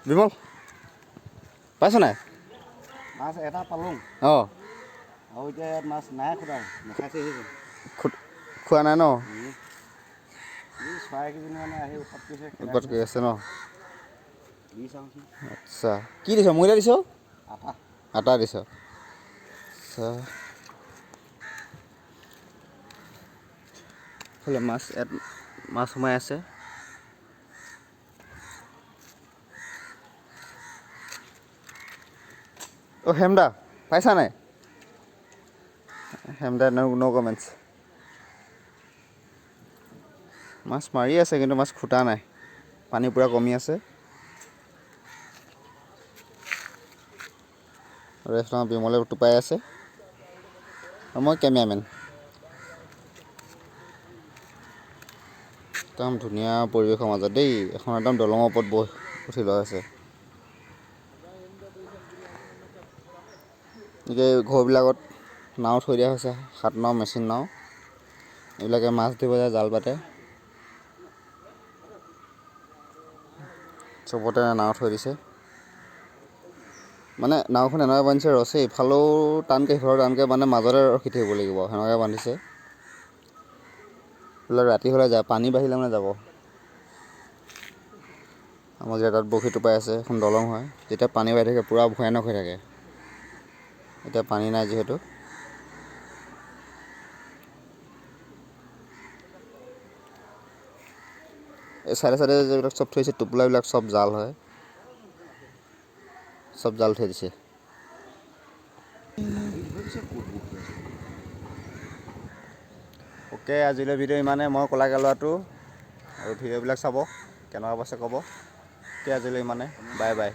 বিমল পাইছ নাই? মাছ এটা পালোঁ। অঁ আৰু এতিয়া ইয়াত মাছ নাই খোৱা, নেখাইছে আহিছে। খোৱা নাই ন? এই চৰাই কেইজনীমানে আহি উৎপাত কৰিছে, উৎপাত খেদাইছে। কৰি আছে ন? দি চাওঁচোন। আচ্ছা, কি দিছ? ময়দা দিছ? আটা। আটা দিছ? আচ্ছা। এইফালে ইয়াত মাছ সোমাই আছে। অ' হেমদা পাইছা নাই? হেমদা ন কমেণ্টছ। মাছ মাৰি আছে কিন্তু মাছ খুটা নাই, পানী পূৰা কমি আছে। ৰেষ্টুৰেণ্ট বিমলে টোপাই আছে আৰু মই কেমেৰামেন। একদম ধুনীয়া পৰিৱেশৰ মাজত দেই, এখন একদম দলঙৰ ওপৰত উঠি লোৱা আছে। এতিয়া ঘৰবিলাকত নাও থৈ দিয়া হৈছে, হাত নাও, মেচিন নাও। এইবিলাকে মাছ ধৰিব যায়, জাল পাতে। চবতে নাও থৈ দিছে। মানে নাওখন এনেকৈ বান্ধিছে, ৰছী ইফালেও টানকৈ সিফালেও টানকৈ মানে মাজতে ৰখি থাকিব লাগিব, সেনেকৈ বান্ধিছে। ৰাতি হ'লে যায়, পানী বাঢ়িলে মানে যাব। আমাৰ যে তাত বৰশী টোপাই আছে, এখন দলং হয়। যেতিয়া পানী বাঢ়ি থাকে পূৰা ভয়ানক হৈ থাকে। এতিয়া পানী নাই যিহেতু। এই চাইডে চাইডে যিবিলাক চব থৈছে, টোপোলাবিলাক চব জাল হয়, চব জাল থৈ দিছে। অ'কে, আজিলৈ ভিডিঅ' ইমানে। মই ক'লাকে ল'ৰাটো, আৰু ভিডিঅ'বিলাক চাব, কেনেকুৱা পাইছে ক'ব। অ'কে, আজিলৈ ইমানে। Bye bye.